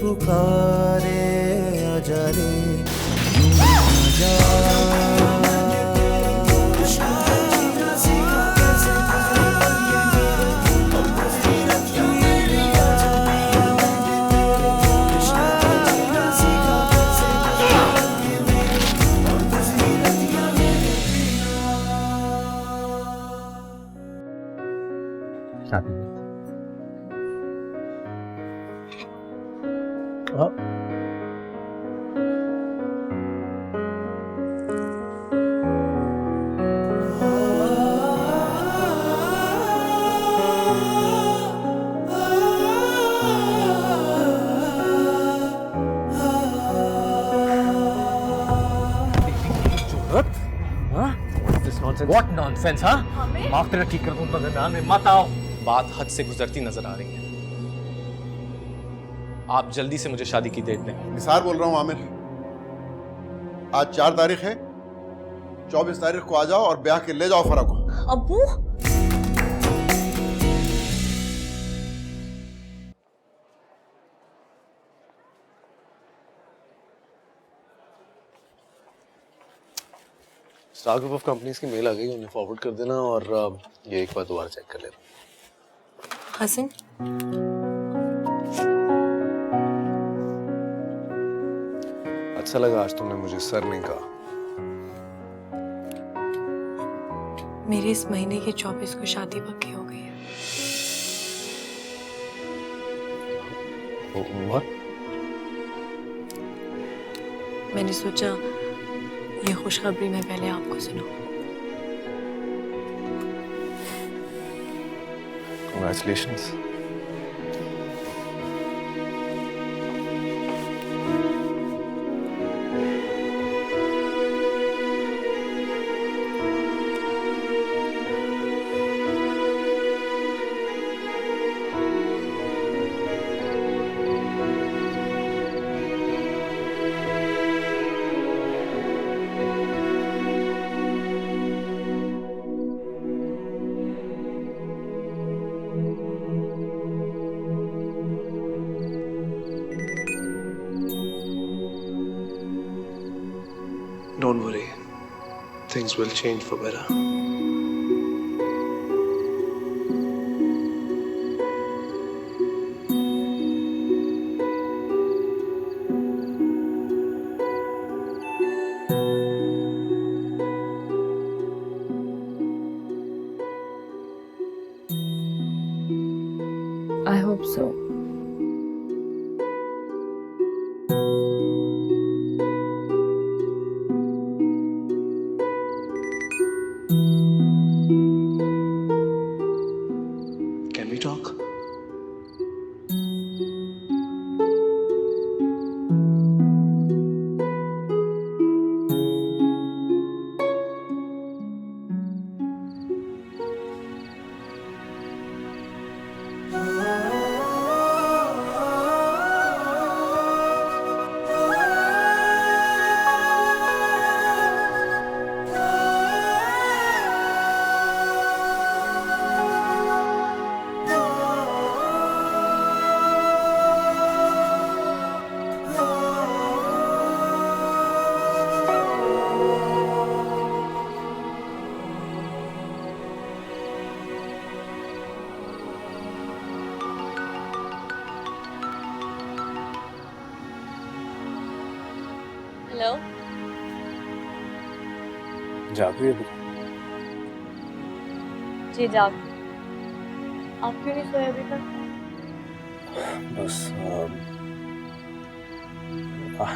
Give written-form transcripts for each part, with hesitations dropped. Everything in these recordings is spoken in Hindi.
पुकारे आजा रे यूं आजा। Happy birthday. What nonsense, हाँ? माफ तेरा ठीक कर दूँ मगर ध्यान में मत आओ। बात हद से गुजरती नजर आ रही है। आप जल्दी से मुझे शादी की डेट दें। निसार बोल रहा हूँ आमिर। आज 4 तारीख है, 24 तारीख को आ जाओ और ब्याह के ले जाओ फरा को। अब्बू स्टार ग्रुप ऑफ कंपनीज की मेल आ गई, उन्हें फॉरवर्ड कर देना और ये एक बार दोबारा चेक कर लेना। हसन अच्छा लगा आज तुमने मुझे सर नहीं कहा। मेरी इस महीने की 24 को शादी पक्की हो गई है। What? मैंने सोचा ये खुशखबरी मैं पहले आपको सुनाऊं। Congratulations. Don't worry, things will change for better. I hope so. Can we talk? Hello जाग रही है अभी? जी जाग। आप क्यों नहीं सोए अभी तक? बस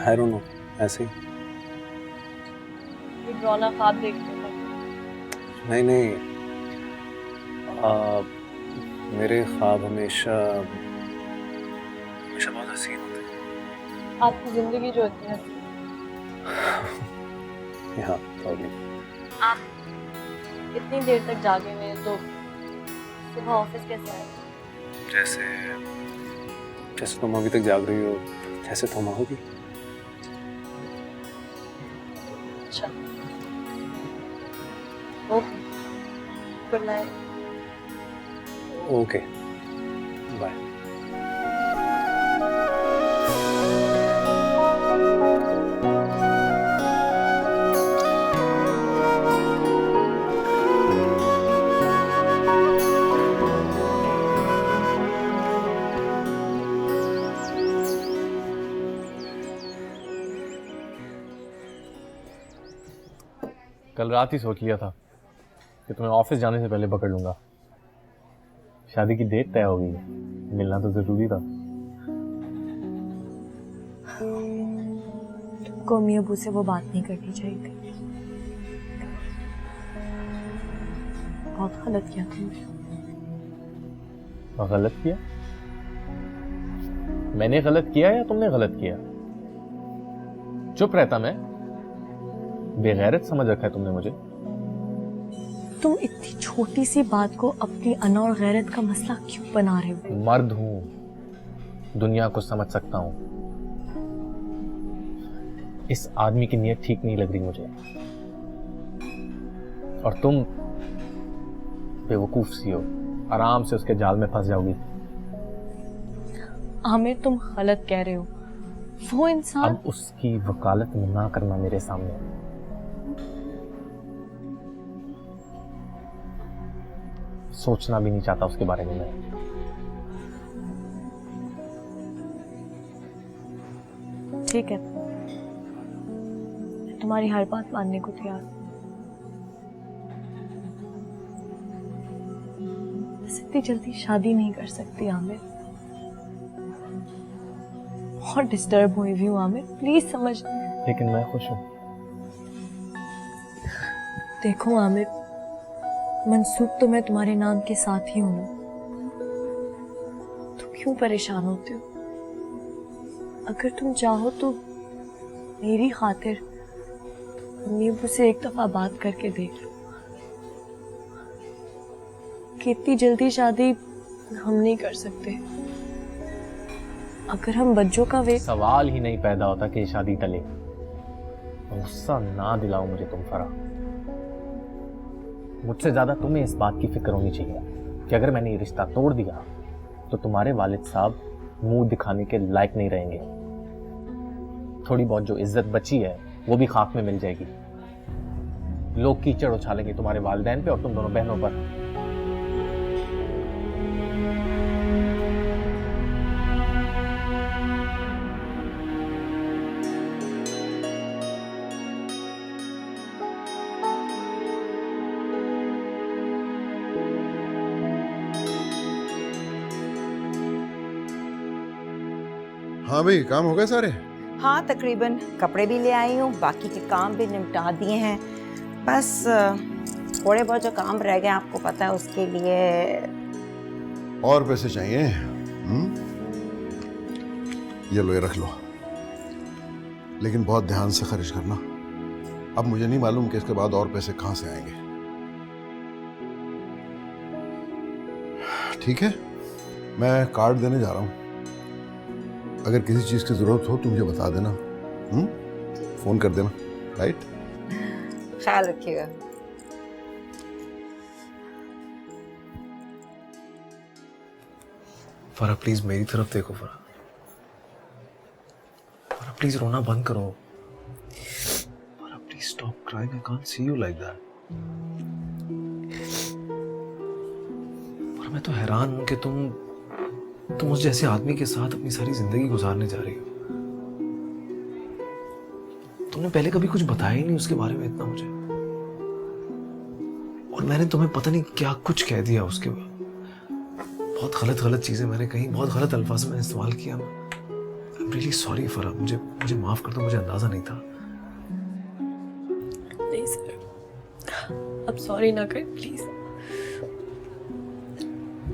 I don't know, ऐसे ही। ये डरावना ख्वाब देखते थे। नहीं नहीं, मेरे ख्वाब हमेशा हमेशा बहुत हसीन होते हैं। आपकी जिंदगी जो होती है। हाँ प्रॉब्लम। आप इतनी देर तक जागे हुए हैं तो सुबह ऑफिस कैसे आए? जैसे जैसे तुम अभी तक जाग रही हो, जैसे तुम होगी। अच्छा okay, good night. Okay bye. कल रात ही सोच लिया था कि तुम्हें ऑफिस जाने से पहले पकड़ लूंगा। शादी की डेट तय हो गई है, मिलना तो जरूरी था। तुमको अम्मी अबू से वो बात नहीं करनी चाहिए थी। बहुत गलत किया तुमने। गलत किया? मैंने गलत किया या तुमने गलत किया? चुप रहता मैं? बेगैरत समझ रखा है तुमने मुझे। तुम इतनी छोटी सी बात को अपनी अना और गैरत का मसला क्यों बना रहे हो? मर्द हूं, दुनिया को समझ सकता हूं। इस आदमी की नीयत ठीक नहीं लग रही मुझे, और तुम बेवकूफ सी हो, आराम से उसके जाल में फंस जाओगी। आमिर तुम गलत कह रहे हो। वो इंसान अब उसकी वकालत ना करना मेरे सामने। सोचना भी नहीं चाहता उसके बारे में मैं। ठीक है, मैं तुम्हारी हर बात मानने को तैयार हूं। बस इतनी जल्दी शादी नहीं कर सकती आमिर। बहुत डिस्टर्ब हुई हूँ आमिर, प्लीज समझ। लेकिन मैं खुश हूं। देखो आमिर, मंसूब तो मैं तुम्हारे नाम के साथ ही हूं। तुम क्यों परेशान होते हो? अगर तुम चाहो तो मेरी खातिर अम्मी अब्बू से एक दफा बात करके देख लो कि इतनी जल्दी शादी हम नहीं कर सकते। अगर हम बच्चों का वेट। सवाल ही नहीं पैदा होता कि शादी टले। गुस्सा ना दिलाओ मुझे तुम फरा। मुझसे ज्यादा तुम्हें इस बात की फिक्र होनी चाहिए कि अगर मैंने ये रिश्ता तोड़ दिया तो तुम्हारे वालिद साहब मुंह दिखाने के लायक नहीं रहेंगे। थोड़ी बहुत जो इज्जत बची है वो भी खाक में मिल जाएगी। लोग कीचड़ उछालेंगे तुम्हारे वालिदैन पे और तुम दोनों बहनों पर। हाँ भाई, काम हो गए सारे? हाँ तकरीबन, कपड़े भी ले आई हूँ, बाकी के काम भी निपटा दिए हैं। बस थोड़े बहुत जो काम रह गए आपको पता है उसके लिए। और पैसे चाहिए? ये लो, ये रख लो, लेकिन बहुत ध्यान से खर्च करना। अब मुझे नहीं मालूम कि इसके बाद और पैसे कहाँ से आएंगे। ठीक है, मैं कार्ड देने जा रहा हूँ। अगर किसी चीज की जरूरत हो तो मुझे बता देना। फोन कर देना, राइट? ख्याल रखिएगा। फरा प्लीज मेरी तरफ देखो। फरा प्लीज रोना बंद करो। फरा please stop crying, I can't see you like that. पर मैं तो हैरान हूं कि तुम उस जैसे आदमी के साथ अपनी सारी जिंदगी गुजारने जा रही हो। तुमने पहले कभी कुछ बताया ही नहीं उसके बारे में इतना मुझे, और मैंने तुम्हें पता नहीं क्या कुछ कह दिया उसके बाद। बहुत गलत चीजें मैंने कही, बहुत गलत अल्फाज मैंने इस्तेमाल किया। आई एम रियली सॉरी फरा, मुझे माफ कर दो, मुझे अंदाजा नहीं था। नहीं सर, अब सॉरी ना करें प्लीज।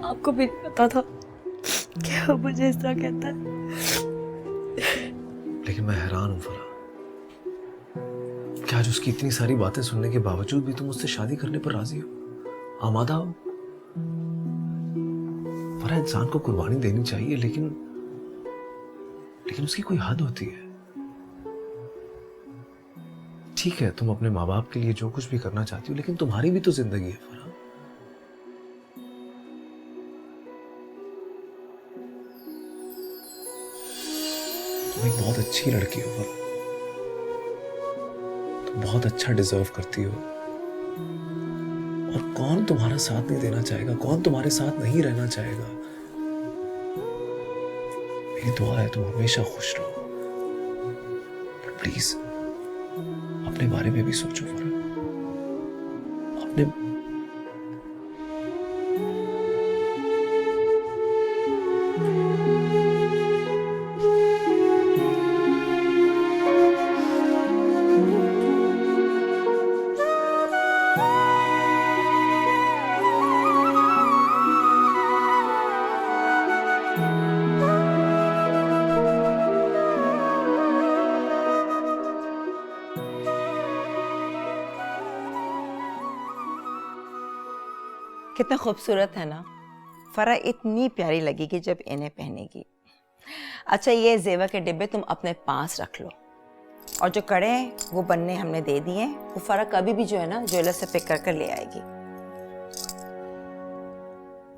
आपको भी पता था क्या वो मुझे इस तरह कहता है। लेकिन मैं हैरान हूं फरा, क्या आज उसकी इतनी सारी बातें सुनने के बावजूद भी तुम उससे शादी करने पर राजी हो, आमादा हो? फरा, इंसान को कुर्बानी देनी चाहिए, लेकिन उसकी कोई हद होती है। ठीक है, तुम अपने माँ बाप के लिए जो कुछ भी करना चाहती हो, लेकिन तुम्हारी भी तो जिंदगी है फरा। तुम एक बहुत अच्छी लड़की हो फरा, तुम बहुत अच्छा डिजर्व करती हो, और कौन तुम्हारा साथ नहीं देना चाहेगा, कौन तुम्हारे साथ नहीं रहना चाहेगा। मेरी दुआ है तुम हमेशा खुश रहो। प्लीज अपने बारे में भी सोचो फरा। अपने कितना खूबसूरत है ना। फरा इतनी प्यारी लगेगी जब इन्हें पहनेगी। अच्छा, ये जेवर के डिब्बे तुम अपने पास रख लो, और जो कड़े हैं वो बनने हमने दे दिए हैं। वो फरा कभी भी जो है ना ज्वेलर से पिक कर कर ले आएगी।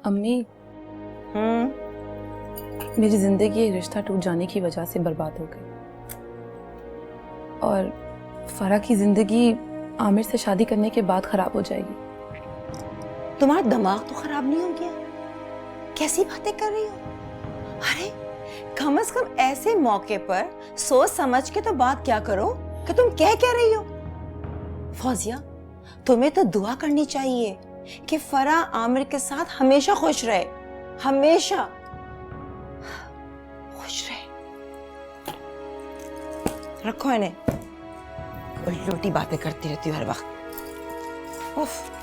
अम्मी, मेरी जिंदगी एक रिश्ता टूट जाने की वजह से बर्बाद हो गई, और फरा की जिंदगी आमिर से शादी करने के बाद खराब हो जाएगी। तुम्हारा दिमाग तो खराब नहीं हो गया? कैसी बातें कर रही हो? अरे कम से कम ऐसे मौके पर सोच समझ के तो बात क्या करो कि तुम क्या रही हो। फौजिया, तुम्हें तो दुआ करनी चाहिए कि फरा आमिर के साथ हमेशा खुश रहे, हमेशा खुश रहे। रखो इन्हें, उल्टी बातें करती रहती हो हर वक्त। उफ।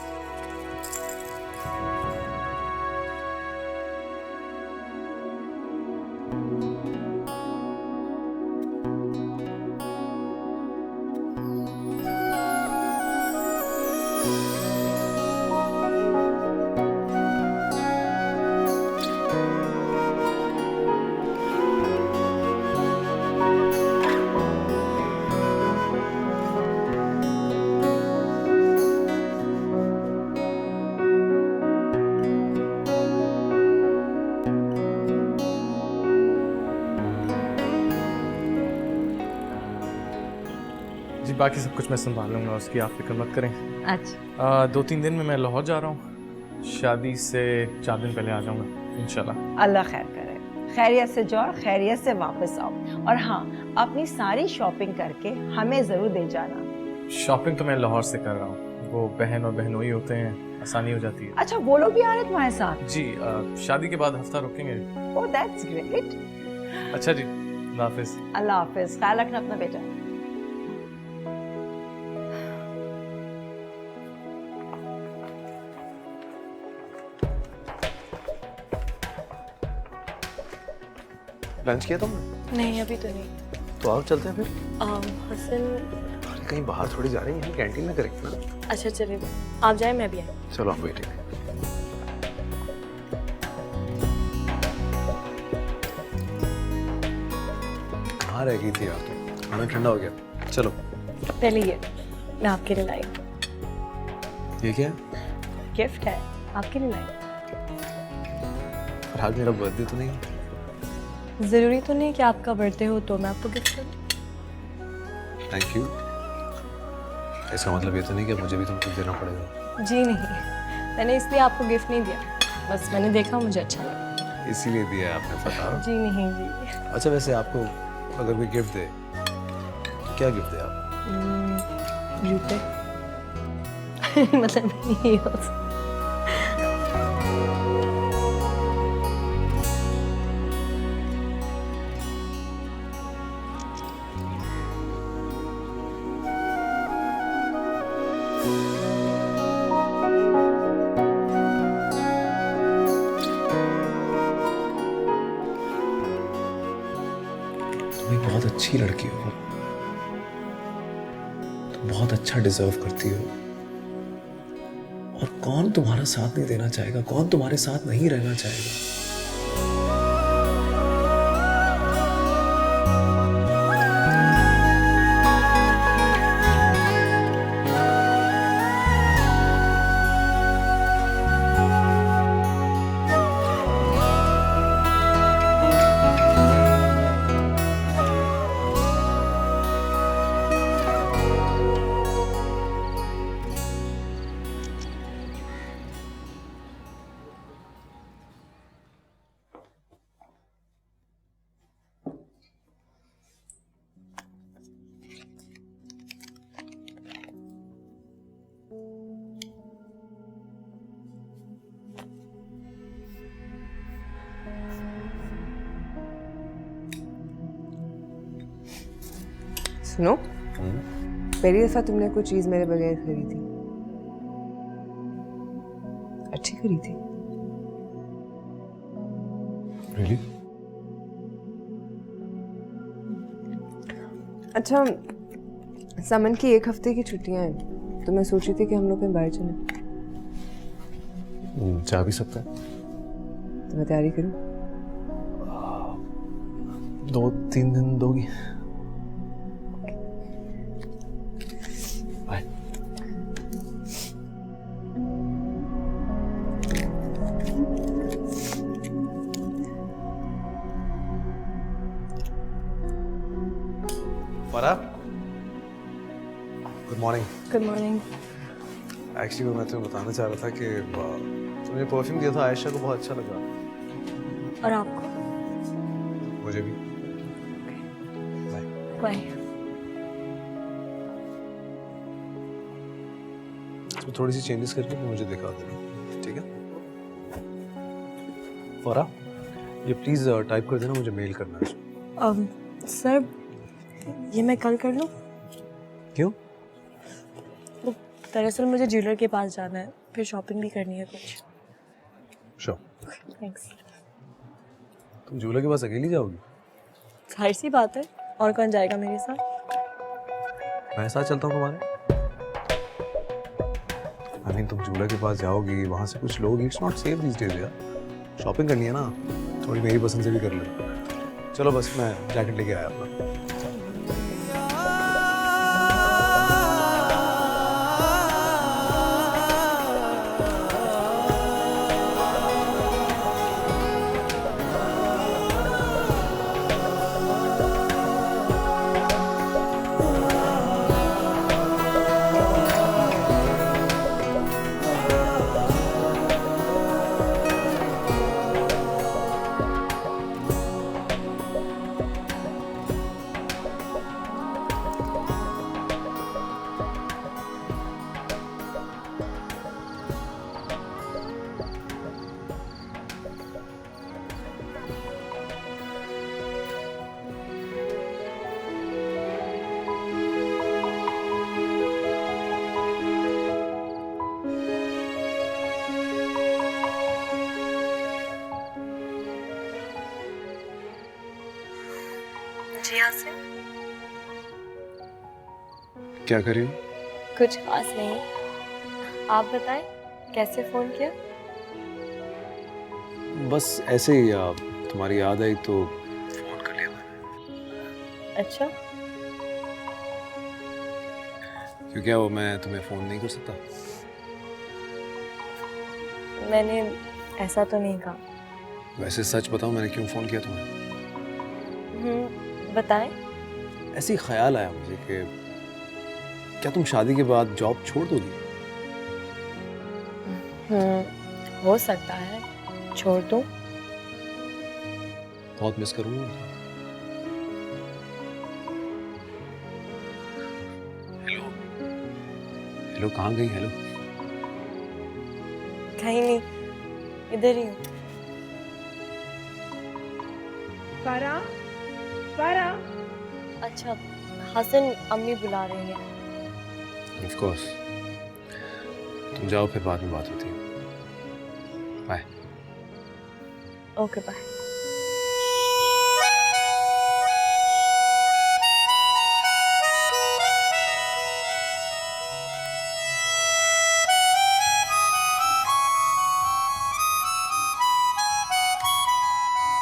जी बाकी सब कुछ मैं संभाल लूँगा, उसकी आप फिक्र मत करें। अच्छा, 2-3 दिन में मैं लाहौर जा रहा हूँ। शादी से 4 दिन पहले आ जाऊँगा इंशाल्लाह। अल्लाह खैर करे। खैरियत से जाओ, खैरियत से वापस आओ। और हाँ, अपनी सारी शॉपिंग करके हमें ज़रूर दे जाना। शॉपिंग तो मैं लाहौर से कर रहा हूँ, वो बहन और बहनोई होते हैं, आसानी हो जाती है। अच्छा, वो लोग भी आ रहे हैं तुम्हारे साथ? जी शादी के बाद हफ्ता रुकेंगे। Oh that's great. अच्छा जी, अल्लाह हाफिज़। अल्लाह हाफिज, ख्याल रखना अपना बेटा। लंच किया तुमने? नहीं, अभी तो नहीं। तो आओ चलते हैं फिर। हसन, अरे कहीं बाहर थोड़ी जा रही हैं, कैंटीन में करेंगे ना। अच्छा चलिए, आप जाए मैं भी आई। चलो हम वेटिंग। कहाँ रह गई थी आप? खाना ठंडा हो गया, चलो। पहले ये मैं आपके लिए लाई, ये क्या? गिफ्ट है आपके लिए लाई। पर आज मेरा बर्थडे तो नहीं है। जरूरी तो नहीं कि आपका बर्थडे हो तो मैं आपको गिफ्ट करूं। Thank you. इसका मतलब ये तो नहीं कि मुझे भी तुमको देना पड़ेगा। जी नहीं, मैंने इसलिए आपको गिफ्ट नहीं दिया, बस मैंने देखा मुझे अच्छा लगा इसीलिए दिया है आपने, पता। जी नहीं जी। अच्छा वैसे आपको अगर कोई गिफ्ट दे तो क्या गिफ्ट दे आप? जूते। मतलब नहीं हो सकता। तुम एक बहुत अच्छी लड़की हो, तुम बहुत अच्छा डिजर्व करती हो, और कौन तुम्हारा साथ नहीं देना चाहेगा, कौन तुम्हारे साथ नहीं रहना चाहेगा। सुनो, पहली दफा तुमने कोई चीज मेरे बगैर खरीदी, अच्छी खरीदी। Really? अच्छा, समन की 1 हफ्ते की छुट्टियां हैं, तो मैं सोची थी कि हम लोग कहीं बाहर चलें। जा भी सकता है। तो मैं तैयारी करूं? 2-3 दिन दोगी? बाय। फरा, good morning. Good morning. Actually मैं तुम्हें बताना चाह रहा था कि तुमने परफ्यूम दिया था, आयशा को बहुत अच्छा लगा। और आपको? मुझे भी। बाय। इसमें थोड़ी सी चेंजेस करके मुझे दिखा देना, ठीक है? फरा, ये प्लीज टाइप कर देना, मुझे मेल करना है। सर, ये मैं कल कर लूँ? क्यों? दरअसल मुझे ज्वेलर के पास जाना है, फिर शॉपिंग भी करनी है कुछ। श्योर। थैंक्स। तुम ज्वेलर के पास अकेली जाओगी? जाहिर सी बात है, और कौन जाएगा मेरे साथ? मैं साथ चलता हूँ तुम्हारे। I mean, तुम ज्वेलर के पास जाओगी, वहाँ से कुछ लोगी, it's not safe this days यार। शॉपिंग करनी है ना, थोड़ी मेरी पसंद से भी कर लो। चलो बस मैं जैकेट लेके आया अपना। जी हाँ सर। क्या कर रही हो? कुछ खास नहीं। आप बताएं, कैसे फ़ोन किया? बस ऐसे ही तुम्हारी याद आई तो फोन कर लिया मैंने। अच्छा, क्यों, क्या वो मैं तुम्हें फोन नहीं कर सकता? मैंने ऐसा तो नहीं कहा। वैसे सच बताओ, मैंने क्यों फोन किया तुम्हें? बताएं। ऐसे ही ख्याल आया मुझे कि क्या तुम शादी के बाद जॉब छोड़ दोगी? हो सकता है, छोड़ दूं। बहुत मिस करूंगा। हेलो हेलो, कहाँ गई? हेलो। कहीं नहीं, इधर ही हूँ। फारा, फारा। अच्छा, हसन अम्मी बुला रही है। ऑफ कोर्स, तुम जाओ, फिर बाद में बात होती है। बाय। Okay bye.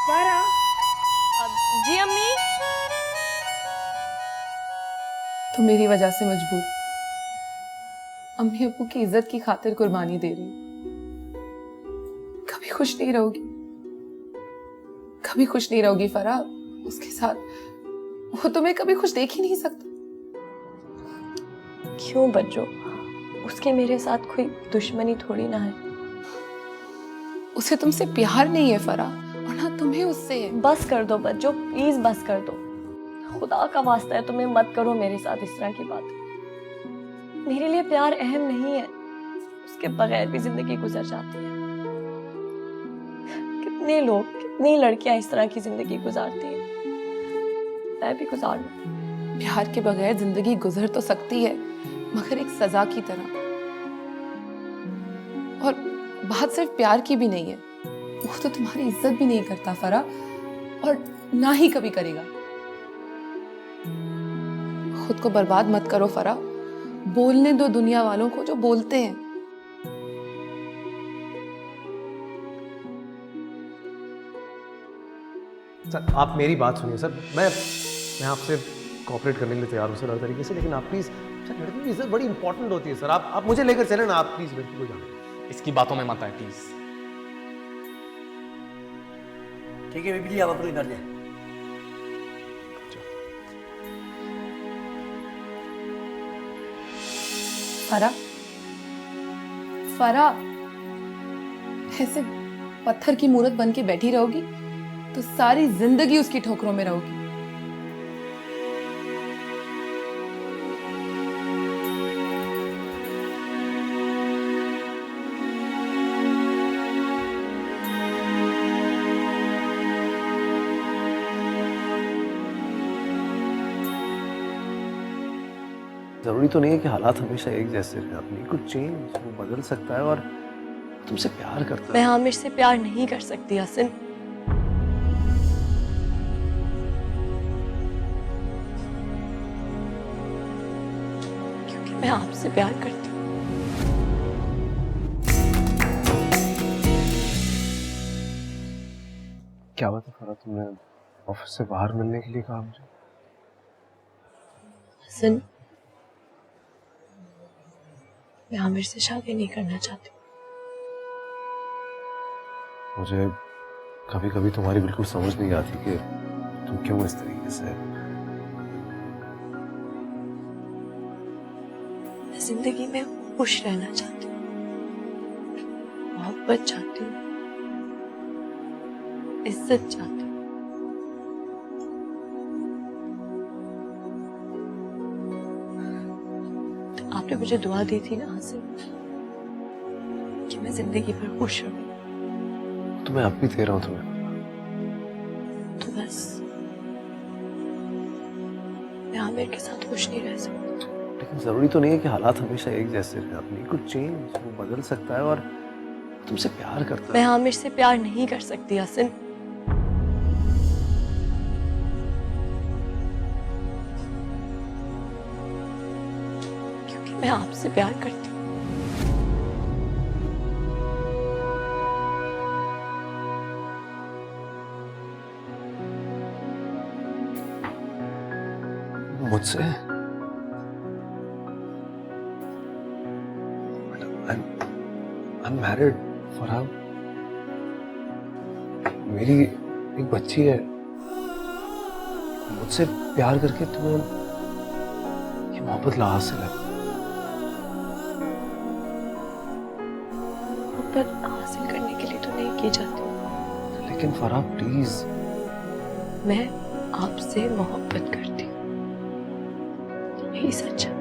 फारा। जी अम्मी। तो मेरी वजह से मजबूर, अम्मी अब्बू की इज्जत की खातिर कुर्बानी दे रही। कभी खुश नहीं रहोगी, कभी खुश नहीं रहोगी फरा उसके साथ। वो तुम्हें कभी खुश देख ही नहीं सकता। क्यों बच्चों, उसके मेरे साथ कोई दुश्मनी थोड़ी ना है। उसे तुमसे प्यार नहीं है फरा, और ना तुम्हें उससे है। बस कर दो बच्चों, प्लीज बस कर दो। खुदा का वास्ता है, तुम्हें मत करो मेरे साथ इस तरह की बात। मेरे लिए प्यार अहम नहीं है, उसके बगैर भी जिंदगी गुजर जाती है। कितने लोग, कितनी लड़कियां इस तरह की जिंदगी गुजारती हैं, मैं भी गुजार लूं। प्यार के बगैर जिंदगी गुजर तो सकती है, मगर एक सजा की तरह। और बात सिर्फ प्यार की भी नहीं है, वो तो तुम्हारी इज्जत भी नहीं करता फरा, और ना ही कभी करेगा। खुद को बर्बाद मत करो फरा, बोलने दो दुनिया वालों को जो बोलते हैं। सर आप मेरी बात सुनिए सर, मैं आपसे कोऑपरेट करने के लिए तैयार हूँ सर हर तरीके से, लेकिन आप प्लीज सर, लड़की की इज्जत बड़ी इंपॉर्टेंट होती है सर। आप मुझे लेकर चले ना, आप प्लीज लड़की को जाने। इसकी बातों में मत आए प्लीज। ठीक है बिजली, आप अपने घर जाए। फरा, फरा, ऐसे पत्थर की मूरत बन के बैठी रहोगी तो सारी जिंदगी उसकी ठोकरों में रहोगी। जरूरी तो नहीं है कि हालात हमेशा एक जैसे रहे, अपनी कुछ चेंज वो बदल सकता है और तुमसे प्यार करता है। मैं आमिर से प्यार नहीं कर सकती हसन, क्योंकि मैं आपसे प्यार करती हूँ। क्या बात है फरा, तुमने ऑफिस से बाहर मिलने के लिए कहा मुझे? हसन, मैं आमिर से शादी नहीं करना चाहती। मुझे कभी कभी तुम्हारी बिल्कुल समझ नहीं आती कि तुम क्यों इस तरीके से। मैं जिंदगी में खुश रहना चाहती हूँ, मोहब्बत चाहती हूँ, इज्जत चाहती हूँ। तो आपने मुझे दुआ दी थी ना हसन, कि मैं जिंदगी भर खुश रहूँ। तो मैं अब भी दे रहा हूँ तुम्हें। तो बस मैं आमिर के साथ खुश नहीं रह सकती। लेकिन जरूरी तो नहीं है कि हालात हमेशा एक जैसे रहे, अपनी कुछ चेंज वो बदल सकता है और तुमसे प्यार करता है। मैं आमिर से प्यार नहीं कर सकती हसन, क्योंकि मैं आपसे प्यार करती हूँ। मुझसे? I'm married, Farhan. मेरी एक बच्ची है। मुझसे प्यार करके तुम्हें ये मोहब्बत ला हासिल है। मोहब्बत हासिल करने के लिए तो नहीं की जाती, लेकिन फरहान प्लीज। मैं आपसे मोहब्बत करती हूँ, यही सच है,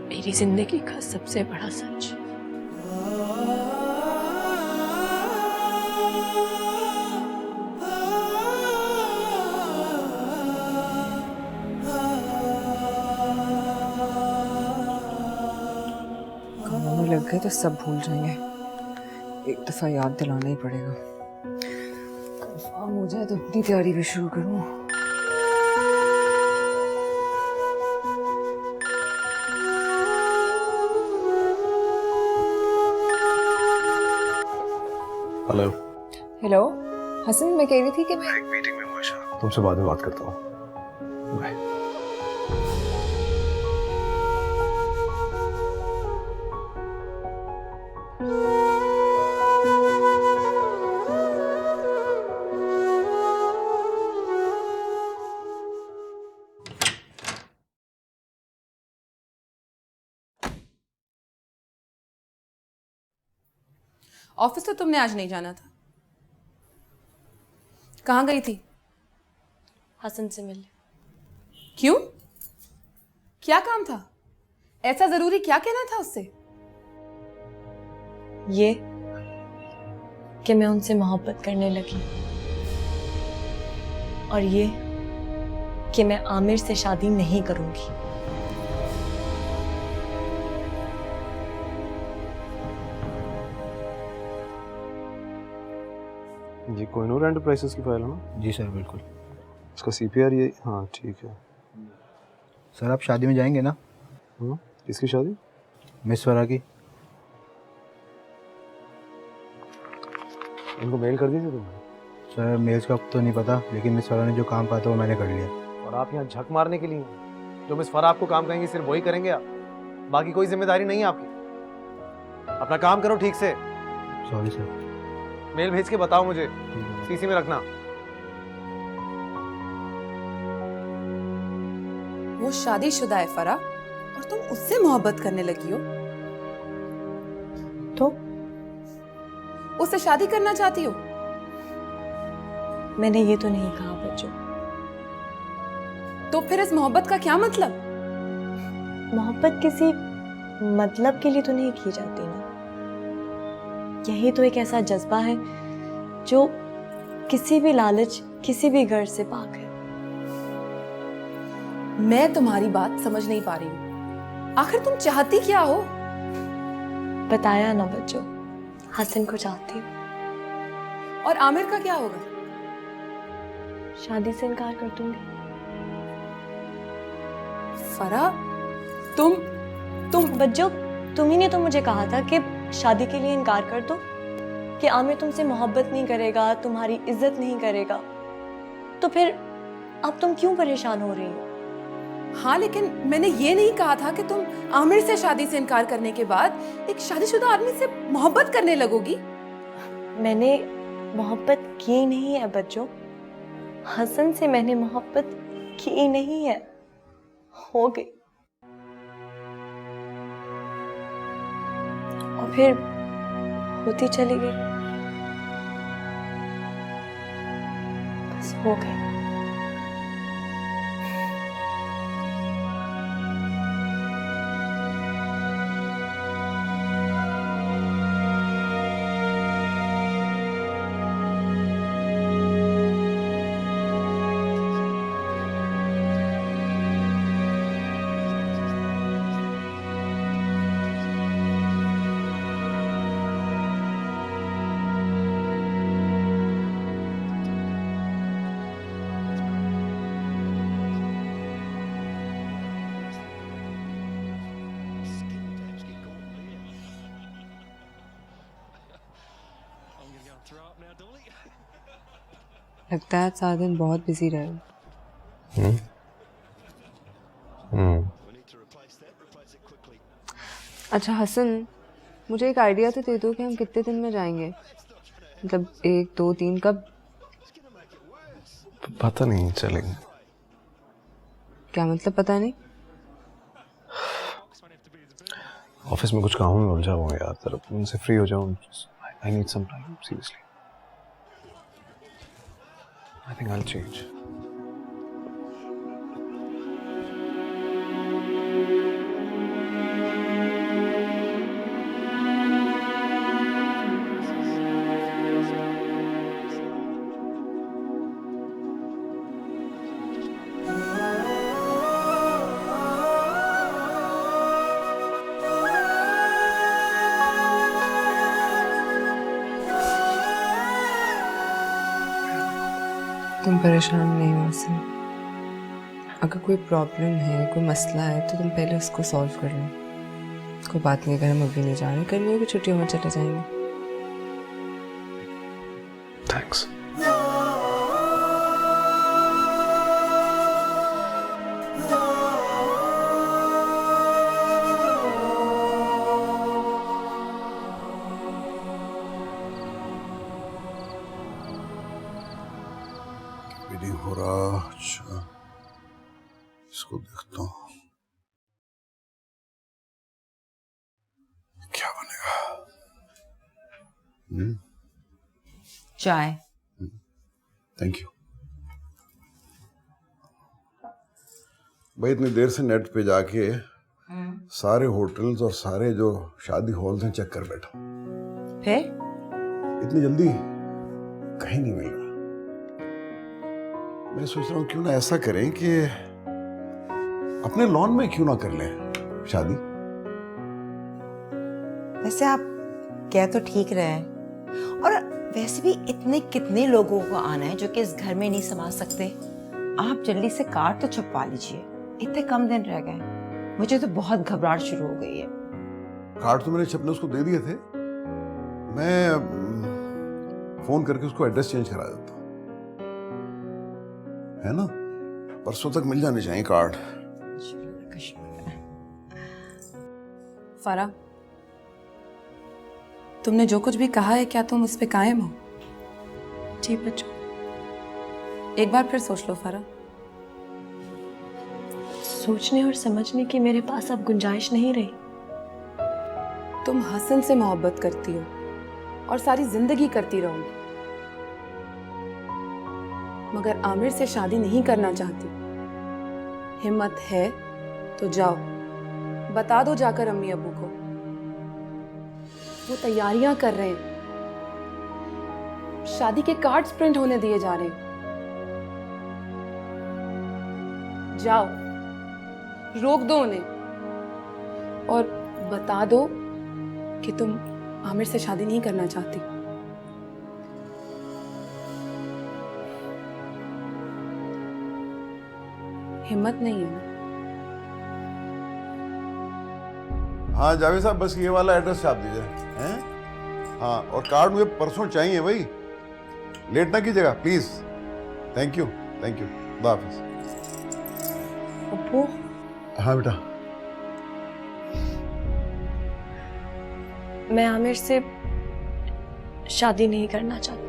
मेरी जिंदगी का सबसे बड़ा सच। काम में लग गए तो सब भूल जाएंगे, एक दफा याद दिलाना ही पड़ेगा। कंफर्म हो जाए तो अपनी तैयारी भी शुरू करूँ। हेलो। हेलो हसन, मैं कह रही थी कि मैं एक मीटिंग में हूँ आशा, तुमसे बाद में बात करता हूँ। बाय। ऑफिस तो तुमने आज नहीं जाना था, कहाँ गई थी? हसन से मिलने। क्यों? क्या काम था? ऐसा जरूरी क्या कहना था उससे? ये कि मैं उनसे मोहब्बत करने लगी, और ये कि मैं आमिर से शादी नहीं करूंगी। जी कोहिनूर एंटरप्राइजेस की फाइल है ना? जी सर बिल्कुल। इसका CPR ये, हाँ ठीक है। सर आप शादी में जाएंगे ना? किसकी शादी? मिस स्वरा की। इनको मेल कर दीजिए तुमने? सर मेल्स का तो नहीं पता, लेकिन मिस स्वरा ने जो काम कहा था वो मैंने कर लिया। और आप यहाँ झक मारने के लिए, जो मिस फरा आपको काम कहेंगे सिर्फ वही करेंगे आप, बाकी कोई जिम्मेदारी नहीं है आपकी। अपना काम करो ठीक से। Sorry sir. मेल भेज के बताओ मुझे, CC में रखना। वो शादीशुदा है फरा, और तुम उससे मोहब्बत करने लगी हो। तो उससे शादी करना चाहती हो? मैंने ये तो नहीं कहा बच्चों। तो फिर इस मोहब्बत का क्या मतलब? मोहब्बत किसी मतलब के लिए तो नहीं की जाती ना। यही तो एक ऐसा जज्बा है जो किसी भी लालच, किसी भी गर्ज से पाक है। मैं तुम्हारी बात समझ नहीं पा रही हूँ। आखिर तुम चाहती क्या हो? बताया ना बच्चों, हसन को चाहती हूँ। और आमिर का क्या होगा? शादी से इनकार कर दूंगी। फरा, तुम बच्चों, तुम्ही ने तो मुझे कहा था कि शादी के लिए इनकार कर दो, कि आमिर तुमसे मोहब्बत नहीं करेगा, तुम्हारी इज्जत नहीं करेगा। तो फिर अब तुम क्यों परेशान हो रही हो? हाँ, लेकिन मैंने ये नहीं कहा था कि तुम आमिर से शादी से इनकार करने के बाद एक शादीशुदा आदमी से मोहब्बत करने लगोगी। मैंने मोहब्बत की नहीं है बच्चों, हसन से मैंने मोहब्बत की नहीं है, हो गई। और फिर होती चली गई, बस हो गई। लगता है आज सारा दिन बहुत बिजी रहे। अच्छा हसन, मुझे एक आइडिया तो दे दो कि हम कितने दिन में जाएंगे, मतलब 1, 2, 3 कब? पता नहीं, चलेंगे। क्या मतलब पता नहीं? ऑफिस में कुछ काम में उलझा हुआ यार, तरफ उनसे फ्री हो जाऊं। I need some time, seriously. I think I'll change. तुम परेशान नहीं हो हसन। अगर कोई प्रॉब्लम है, कोई मसला है, तो तुम पहले उसको सॉल्व कर लो। कोई बात नहीं, अगर हम अभी नहीं जा रहे, गर्मियों की छुट्टियों में चले जाएंगे। थैंक्स। हो रहा, अच्छा इसको देखता हूँ क्या बनेगा। चाय। Thank you. भाई इतनी देर से नेट पे जाके सारे होटल्स और सारे जो शादी हॉल्स हैं चेक कर बैठा। फिर इतनी जल्दी कहीं नहीं मिल रहा। मैं सोच रहा हूँ क्यों ना ऐसा करें कि अपने लॉन में क्यों ना कर लें शादी। वैसे आप कह तो ठीक रहे हैं, और वैसे भी इतने कितने लोगों को आना है जो कि इस घर में नहीं समा सकते। आप जल्दी से कार्ड तो छपवा लीजिए, इतने कम दिन रह गए। मुझे तो बहुत घबराहट शुरू हो गई है। कार्ड तो मैंने छपने उसको दे दिए थे, मैं फोन करके उसको एड्रेस चेंज करा देता हूँ, है ना? परसों तक मिल जाने चाहिए कार्ड। फरा, तुमने जो कुछ भी कहा है, क्या तुम उस पे कायम हो? जी बच्चों। एक बार फिर सोच लो फरा। सोचने और समझने की मेरे पास अब गुंजाइश नहीं रही। तुम हसन से मोहब्बत करती हो और सारी जिंदगी करती रहोगी, मगर आमिर से शादी नहीं करना चाहती। हिम्मत है तो जाओ, बता दो जाकर अम्मी अबू को। वो तैयारियां कर रहे हैं, शादी के कार्ड्स प्रिंट होने दिए जा रहे हैं। जाओ, रोक दो उन्हें और बता दो कि तुम आमिर से शादी नहीं करना चाहती। हिम्मत नहीं है ना? हाँ जावेद साहब, बस ये वाला एड्रेस छाप दीजिए, हैं? हाँ, और कार्ड मुझे परसों चाहिए भाई, लेट ना कीजिएगा please. Thank you, thank you, खुदा हाफिज। अब्बू, हाँ बेटा। मैं आमिर से शादी नहीं करना चाहती।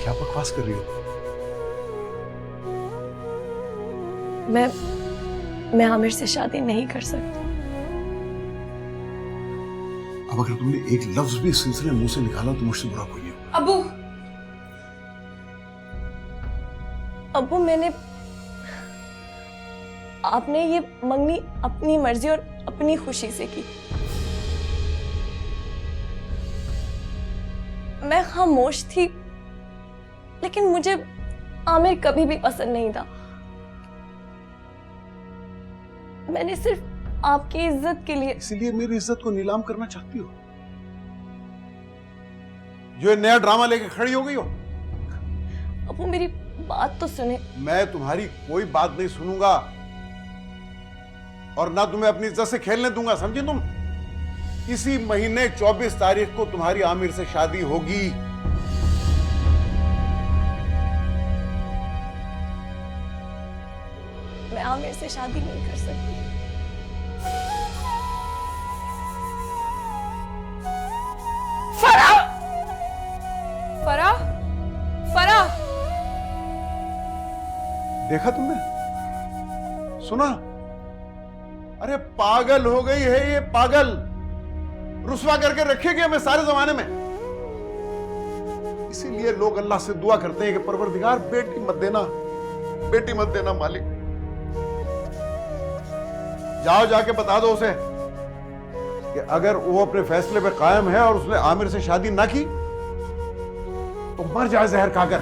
क्या बकवास कर रही हो? मैं आमिर से शादी नहीं कर सकती। अब अगर तुमने एक लफ्ज भी इस सिलसिले में मुंह से निकाला तो मुझसे बुरा कोई नहीं होगा। अबू, अब्बू, आपने ये मंगनी अपनी मर्जी और अपनी खुशी से की। मैं खामोश थी, लेकिन मुझे आमिर कभी भी पसंद नहीं था। मैंने सिर्फ आपकी इज्जत के लिए। इसीलिए मेरी इज्जत को नीलाम करना चाहती हो? जो ये नया ड्रामा लेके खड़ी हो गई हो? अब्बू, मेरी बात तो सुने। मैं तुम्हारी कोई बात नहीं सुनूंगा और ना तुम्हें अपनी इज्जत से खेलने दूंगा, समझी तुम? इसी महीने 24 तारीख को तुम्हारी आमिर से शादी होगी। मैं आमिर से शादी नहीं कर सकती। फरा, फरा, फरा, देखा तुमने? सुना? अरे पागल हो गई है ये, पागल। रुस्वा करके रखेगी हमें सारे जमाने में। इसीलिए लोग अल्लाह से दुआ करते हैं कि परवरदिगार बेटी मत देना, बेटी मत देना मालिक। जाओ जाके बता दो उसे कि अगर वो अपने फैसले पे कायम है और उसने आमिर से शादी ना की तो मर जाए जहर खाकर।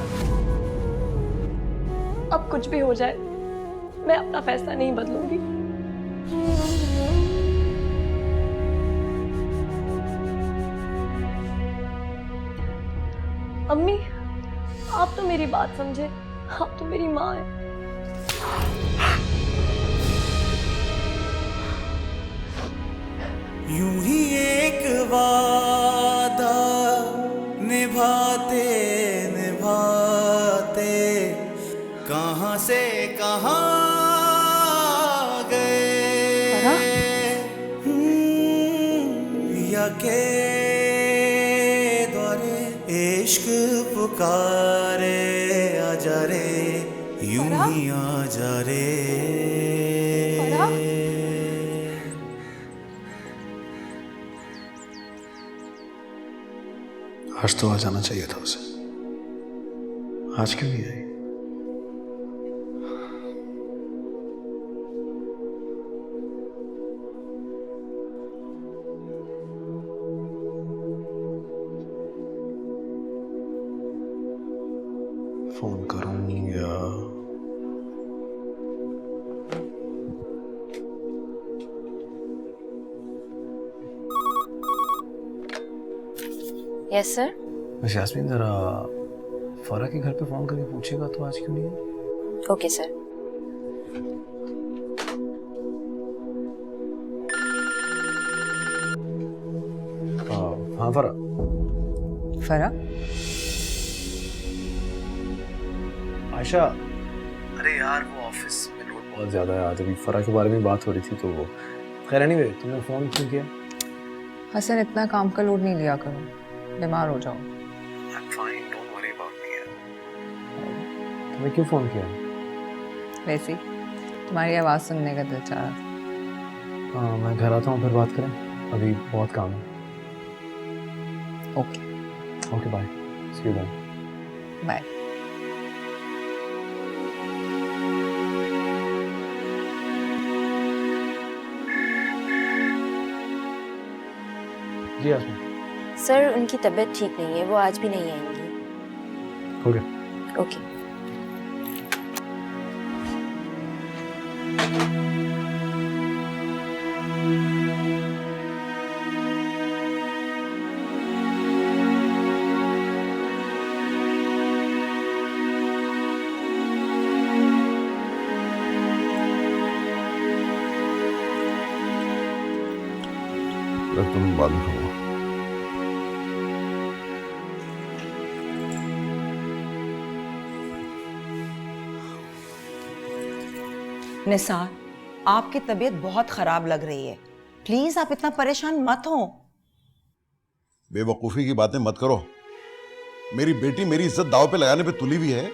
अब कुछ भी हो जाए, मैं अपना फैसला नहीं बदलूंगी। अम्मी, आप तो मेरी बात समझे, आप तो मेरी माँ है। यूं ही एक वादा निभाते निभाते कहां से कहां गए, या के द्वारे इश्क पुकारे आजा रे, यूं ही आजा रे। आज तो आ जाना चाहिए था उसे, आज क्यों नहीं आई? Yes sir. बस यास्मीन जरा फरा के घर पे फोन करके पूछेगा तो आज क्यों नहीं है। Okay sir. हाँ फरा। फरा? आयशा, अरे यार वो ऑफिस में लोड बहुत ज़्यादा है आज। अभी फरा के बारे में बात हो रही थी तो वो खैर एनीवे तुमने फ़ोन क्यों किया? हसन इतना काम का लोड नहीं लिया करो, बीमार हो जाओ। I'm fine, don't worry about me यार। तुमने क्यों फ़ोन किया? वैसे ही तुम्हारी आवाज़ सुनने का दिल चाह रहा था। हाँ मैं घर आता हूँ फिर बात करें, अभी बहुत काम है। Okay okay bye, see you then. Bye. जी यास्मीन। सर उनकी तबीयत ठीक नहीं है, वो आज भी नहीं आएंगी। Okay okay. तुम बाद में खाओ। निसार, आपकी तबीयत बहुत खराब लग रही है, प्लीज आप इतना परेशान मत हो। बेवकूफी की बातें मत करो। मेरी बेटी मेरी इज्जत दाव पे लगाने पे तुली हुई है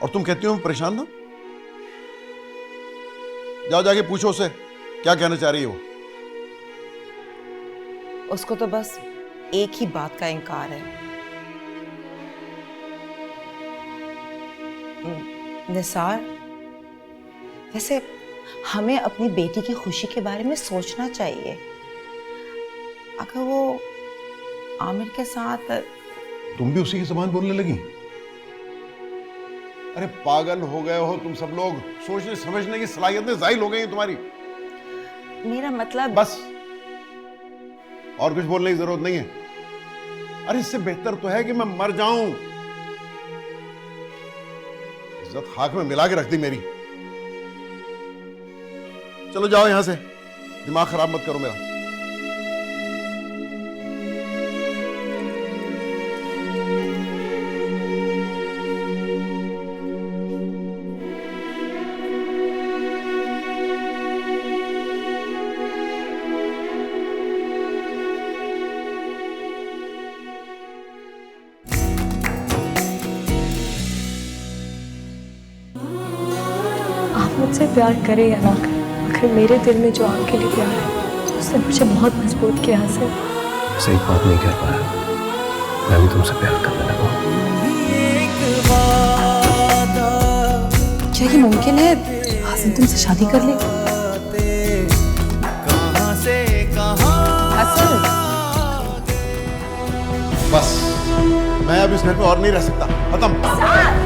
और तुम कहती हो मैं परेशान ना। जाओ जाके पूछो उसे क्या कहना चाह रही है वो। उसको तो बस एक ही बात का इनकार है। निसार, वैसे हमें अपनी बेटी की खुशी के बारे में सोचना चाहिए। अगर वो आमिर के साथ। तुम भी उसी की ज़बान बोलने लगी? अरे पागल हो गए हो तुम सब लोग। सोचने समझने की सलाहियतें ज़ाइल हो गई हैं तुम्हारी। मेरा मतलब बस और कुछ बोलने की जरूरत नहीं है। अरे इससे बेहतर तो है कि मैं मर जाऊं। इज्जत खाक में मिला के रख दी मेरी। चलो जाओ यहां से, दिमाग खराब मत करो मेरा। मुझसे प्यार करे या ना करे, आखिर मेरे दिल में जो आपके लिए प्यार है उसने मुझे बहुत मजबूत किया है। ऐसे एक बात नहीं कर पाया, मैं भी तुमसे प्यार करने लगा। क्या ये मुमकिन है हसन तुमसे शादी कर ले? हसन, बस मैं अब इस घर में और नहीं रह सकता। खत्म।